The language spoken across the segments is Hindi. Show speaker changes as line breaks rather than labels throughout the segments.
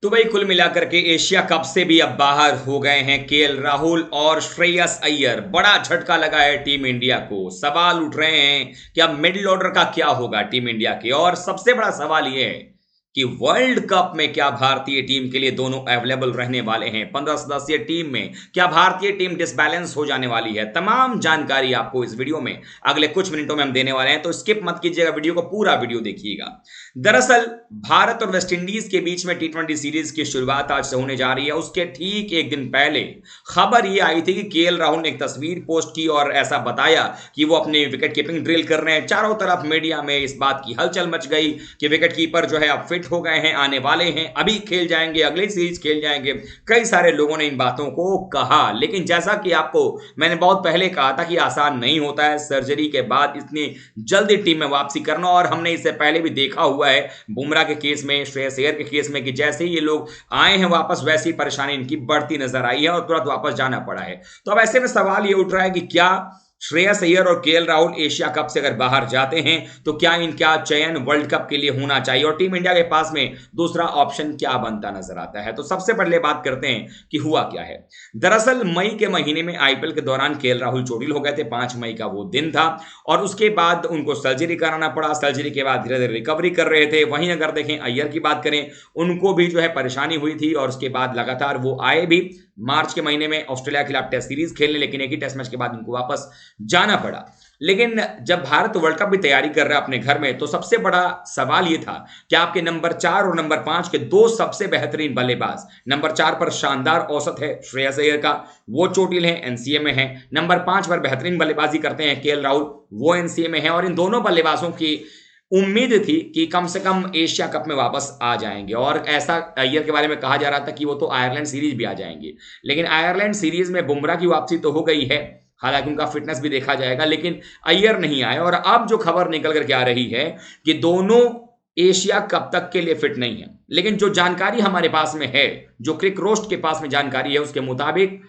तो भाई कुल मिलाकर के एशिया कप से भी अब बाहर हो गए हैं केएल राहुल और श्रेयस अय्यर। बड़ा झटका लगा है टीम इंडिया को। सवाल उठ रहे हैं कि अब मिडिल ऑर्डर का क्या होगा टीम इंडिया के, और सबसे बड़ा सवाल यह है कि वर्ल्ड कप में क्या भारतीय टीम के लिए दोनों अवेलेबल रहने वाले हैं। 15 सदस्यीय टीम में क्या भारतीय टीम डिसबैलेंस हो जाने वाली है। तमाम जानकारी आपको इस वीडियो में अगले कुछ मिनटों में हम देने वाले हैं, तो स्किप मत कीजिएगा वीडियो को, पूरा वीडियो देखिएगा। दरअसल भारत और वेस्टइंडीज के बीच में T20 सीरीज की शुरुआत आज से होने जा रही है। उसके ठीक एक दिन पहले खबर यह आई थी कि केएल राहुल ने एक तस्वीर पोस्ट की और ऐसा बताया कि वो अपने विकेट कीपिंग ड्रिल कर रहे हैं। चारों तरफ मीडिया में इस बात की हलचल मच गई कि विकेट कीपर जो है अब फिट हो गए हैं, आने वाले हैं, अभी खेल जाएंगे, अगली सीरीज खेल जाएंगे। कई सारे लोगों ने इन बातों को कहा, लेकिन जैसा कि आपको मैंने बहुत पहले कहा था कि आसान नहीं होता है सर्जरी के बाद इतनी जल्दी टीम में वापसी करना। और हमने इससे पहले भी देखा हुआ है बुमराह के केस में, श्रेयस अय्यर के केस में, कि जैसे ही ये लोग आए हैं वापस वैसी परेशानी इनकी बढ़ती नजर आई है और तुरंत वापस जाना पड़ा है। तो अब ऐसे में सवाल ये उठ रहा है कि क्या श्रेयस अय्यर और केएल राहुल एशिया कप से अगर बाहर जाते हैं तो क्या इनका चयन वर्ल्ड कप के लिए होना चाहिए, और टीम इंडिया के पास में दूसरा ऑप्शन क्या बनता नजर आता है। तो सबसे पहले बात करते हैं कि हुआ क्या है। दरअसल मई के महीने में आईपीएल के दौरान केएल राहुल चोटिल हो गए थे। 5 मई का वो दिन था और उसके बाद उनको सर्जरी कराना पड़ा। सर्जरी के बाद धीरे धीरे रिकवरी कर रहे थे। वहीं अगर देखें अय्यर की बात करें, उनको भी जो है परेशानी हुई थी और उसके बाद लगातार वो आए भी मार्च के महीने में ऑस्ट्रेलिया के खिलाफ टेस्ट सीरीज खेलने, लेकिन एक ही टेस्ट मैच के बाद उनको वापस जाना पड़ा। लेकिन जब भारत वर्ल्ड कप की तैयारी कर रहा है अपने घर में, तो सबसे बड़ा सवाल यह था कि आपके नंबर 4 और नंबर 5 के दो सबसे बेहतरीन बल्लेबाज, नंबर 4 पर शानदार औसत है श्रेयस अय्यर का, वो चोटिल है, एनसीए में है। नंबर 5 पर बेहतरीन बल्लेबाजी करते हैं केएल राहुल, वो एनसीए में है। और इन दोनों बल्लेबाजों की उम्मीद थी कि कम से कम एशिया कप में वापस आ जाएंगे, और ऐसा अय्यर के बारे में कहा जा रहा था कि वो तो आयरलैंड सीरीज भी आ जाएंगे। लेकिन आयरलैंड सीरीज में बुमराह की वापसी तो हो गई है, हालांकि उनका फिटनेस भी देखा जाएगा, लेकिन अय्यर नहीं आए। और अब जो खबर निकल करके आ रही है कि दोनों एशिया कप तक के लिए फिट नहीं है। लेकिन जो जानकारी हमारे पास में है, जो क्रिक रोस्ट के पास में जानकारी है, उसके मुताबिक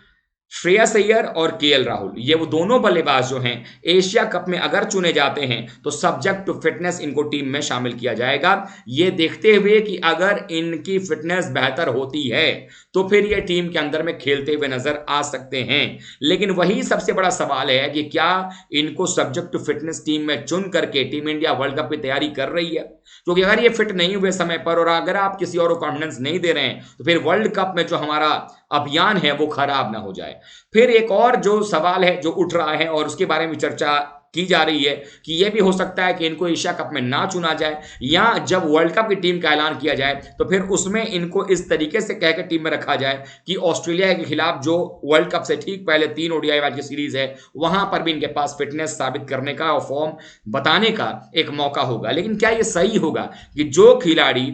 श्रेयस अय्यर और केएल राहुल, ये वो दोनों बल्लेबाज जो हैं एशिया कप में अगर चुने जाते हैं तो सब्जेक्ट टू फिटनेस इनको टीम में शामिल किया जाएगा। ये देखते हुए कि अगर इनकी फिटनेस बेहतर होती है तो फिर ये टीम के अंदर में खेलते हुए नजर आ सकते हैं। लेकिन वही सबसे बड़ा सवाल है कि क्या इनको सब्जेक्ट टू फिटनेस टीम में चुन करके टीम इंडिया वर्ल्ड कप की तैयारी कर रही है। क्योंकि अगर ये फिट नहीं हुए समय पर और अगर आप किसी और को कॉन्फिडेंस नहीं दे रहे हैं तो फिर वर्ल्ड कप में जो हमारा अभियान है वो खराब ना हो जाए। फिर एक और जो सवाल है जो उठ रहा है और उसके बारे में चर्चा की जा रही है कि यह भी हो सकता है कि इनको एशिया कप में ना चुना जाए, या जब वर्ल्ड कप की टीम का ऐलान किया जाए तो फिर उसमें इनको इस तरीके से कहकर टीम में रखा जाए कि ऑस्ट्रेलिया के खिलाफ जो वर्ल्ड कप से ठीक पहले 3 ओडीआई मैच की सीरीज है वहां पर भी इनके पास फिटनेस साबित करने का और फॉर्म बताने का एक मौका होगा। लेकिन क्या यह सही होगा कि जो खिलाड़ी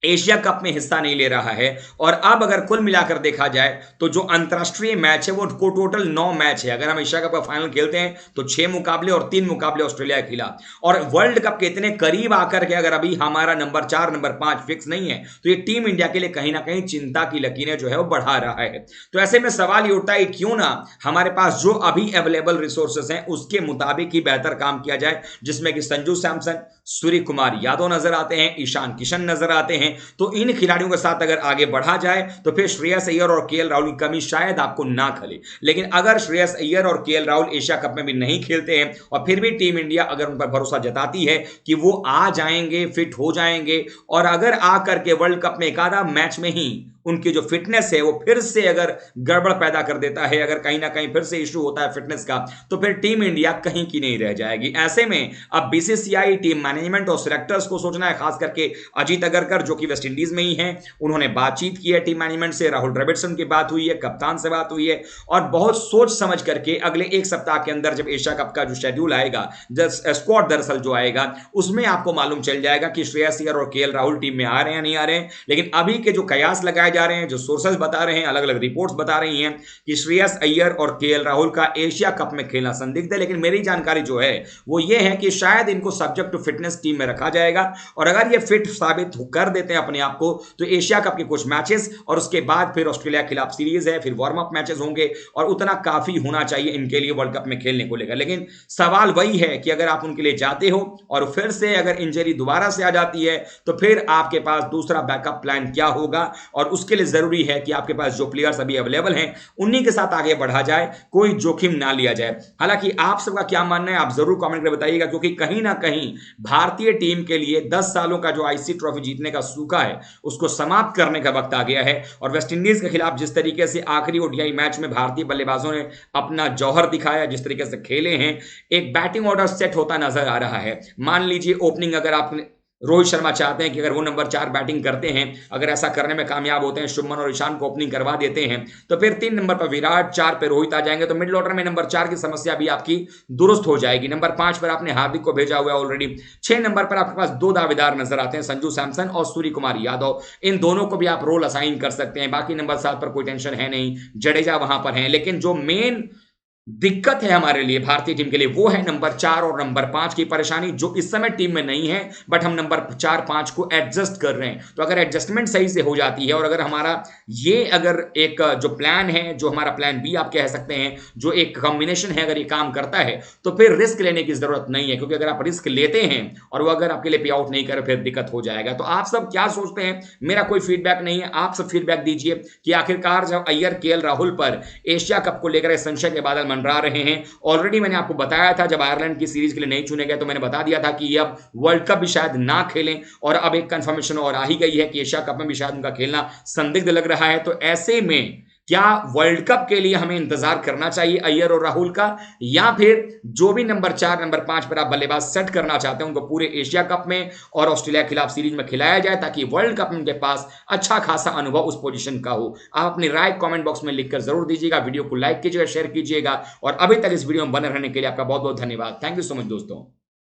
एशिया कप में हिस्सा नहीं ले रहा है, और अब अगर कुल मिलाकर देखा जाए तो जो अंतरराष्ट्रीय मैच है वो टोटल 9 मैच है। अगर हम एशिया कप का फाइनल खेलते हैं तो 6 मुकाबले और 3 मुकाबले ऑस्ट्रेलिया के खिलाफ, और वर्ल्ड कप के इतने करीब आकर के अगर अभी हमारा नंबर 4 नंबर 5 फिक्स नहीं है तो ये टीम इंडिया के लिए कहीं ना कहीं चिंता की लकीरें जो है वो बढ़ा रहा है। तो ऐसे में सवाल ये उठता है क्यों ना हमारे पास जो अभी अवेलेबल रिसोर्सेस हैं उसके मुताबिक ही बेहतर काम किया जाए, जिसमें कि संजू सैमसन, सूर्य कुमार यादव नजर आते हैं, ईशान किशन नजर आते हैं। तो इन खिलाड़ियों के साथ अगर आगे बढ़ा जाए तो फिर श्रेयस अय्यर और केएल राहुल की कमी शायद आपको ना खले। लेकिन अगर श्रेयस अय्यर और केएल राहुल एशिया कप में भी नहीं खेलते हैं और फिर भी टीम इंडिया अगर उन पर भरोसा जताती है कि वो आ जाएंगे, फिट हो जाएंगे, और अगर आकर के वर्ल्ड कप में एक आधा मैच में ही उनकी जो फिटनेस है वो फिर से अगर गड़बड़ पैदा कर देता है, अगर कहीं ना कहीं फिर से इशू होता है फिटनेस का, तो फिर टीम इंडिया कहीं की नहीं रह जाएगी। ऐसे में अब बीसीसीआई, टीम मैनेजमेंट और सिलेक्टर्स को सोचना है, खास करके अजीत अगरकर जो कि वेस्ट इंडीज में ही हैं, उन्होंने बातचीत की है टीम मैनेजमेंट से, राहुल द्रविड़ की बात हुई है, कप्तान से बात हुई है, और बहुत सोच समझ करके अगले एक सप्ताह के अंदर जब एशिया कप का जो शेड्यूल आएगा, स्क्वाड दरअसल जो आएगा, उसमें आपको मालूम चल जाएगा कि श्रेयस अय्यर और केएल राहुल टीम में आ रहे हैं या नहीं आ रहे हैं। लेकिन अभी के जो कयास लगाए जा रहे हैं, जो सोर्सेज बता रहे हैं, अलग अलग रिपोर्ट्स बता रही हैं कि श्रेयस अय्यर और केएल राहुल का एशिया कप में खेलना संदिग्ध है। लेकिन मेरी जानकारी जो है वो ये है कि शायद इनको सब्जेक्ट टू फिटनेस टीम में रखा जाएगा, और अगर ये फिट साबित कर देते हैं अपने आप को तो एशिया कप के कुछ मैचेस और उसके बाद फिर ऑस्ट्रेलिया के खिलाफ सीरीज है, फिर वार्म अप मैचेस होंगे, और उतना काफी होना चाहिए इनके लिए वर्ल्ड कप में खेलने को लेकर। लेकिन सवाल वही है कि अगर आप उनके लिए जाते हो और फिर से अगर इंजरी दोबारा से आ जाती है तो फिर आपके पास दूसरा बैकअप प्लान क्या होगा, और उसके लिए जरूरी है कि आपके पास जो प्लेयर्स अभी अवेलेबल हैं उन्हीं के साथ आगे बढ़ा जाए, कोई जोखिम ना लिया जाए। हालांकि आप सबका क्या मानना है आप जरूर कमेंट करके बताइएगा, क्योंकि कहीं ना कहीं भारतीय टीम के लिए 10 सालों का जो आईसीसी ट्रॉफी जीतने का सूखा है उसको समाप्त करने का वक्त आ गया है। और वेस्टइंडीज के खिलाफ जिस तरीके से आखिरी ओडीआई मैच में भारतीय बल्लेबाजों ने अपना जौहर दिखाया, जिस तरीके से खेले हैं, एक बैटिंग ऑर्डर सेट होता नजर आ रहा है। मान लीजिए ओपनिंग अगर आप रोहित शर्मा चाहते हैं कि अगर वो नंबर 4 बैटिंग करते हैं, अगर ऐसा करने में कामयाब होते हैं, शुभमन और ईशान को ओपनिंग करवा देते हैं, तो फिर 3 नंबर पर विराट, 4 पे रोहित आ जाएंगे, तो मिडिल ऑर्डर में नंबर 4 की समस्या भी आपकी दुरुस्त हो जाएगी। नंबर 5 पर आपने हार्दिक को भेजा हुआ है ऑलरेडी। 6 नंबर पर आपके पास 2 दावेदार नजर आते हैं, संजू सैमसन और सूर्य कुमार यादव। इन दोनों को भी आप रोल असाइन कर सकते हैं। बाकी नंबर 7 पर कोई टेंशन है नहीं, जडेजा वहां पर है। लेकिन जो मेन दिक्कत है हमारे लिए, भारतीय टीम के लिए, वो है नंबर 4 और नंबर 5 की परेशानी, जो इस समय टीम में नहीं है, बट हम नंबर 4-5 को एडजस्ट कर रहे हैं। तो अगर एडजस्टमेंट सही से हो जाती है, और अगर हमारा ये अगर एक जो प्लान है, जो हमारा प्लान बी आप कह सकते हैं, जो एक कॉम्बिनेशन है, अगर ये काम करता है तो फिर रिस्क लेने की जरूरत नहीं है। क्योंकि अगर आप रिस्क लेते हैं और वो अगर आपके लिए पे आउट नहीं करे फिर दिक्कत हो जाएगा। तो आप सब क्या सोचते हैं? मेरा कोई फीडबैक नहीं है, आप सब फीडबैक दीजिए कि आखिरकार जब अय्यर केएल राहुल पर एशिया कप को लेकर संशय के बादल मंडरा रहे हैं। ऑलरेडी मैंने आपको बताया था, जब आयरलैंड की सीरीज के लिए नहीं चुने गए तो मैंने बता दिया था कि ये अब वर्ल्ड कप भी शायद ना खेलें, और अब एक कंफर्मेशन और आ ही गई है कि एशिया कप में भी शायद उनका खेलना संदिग्ध लग रहा है। तो ऐसे में क्या वर्ल्ड कप के लिए हमें इंतजार करना चाहिए अय्यर और राहुल का, या फिर जो भी नंबर 4 नंबर 5 पर आप बल्लेबाज सेट करना चाहते हैं उनको पूरे एशिया कप में और ऑस्ट्रेलिया के खिलाफ सीरीज में खिलाया जाए, ताकि वर्ल्ड कप में उनके पास अच्छा खासा अनुभव उस पोजीशन का हो? आप अपनी राय कमेंट बॉक्स में लिखकर जरूर दीजिएगा। वीडियो को लाइक कीजिएगा, शेयर कीजिएगा, और अभी तक इस वीडियो में बने रहने के लिए आपका बहुत बहुत धन्यवाद। थैंक यू सो मच दोस्तों।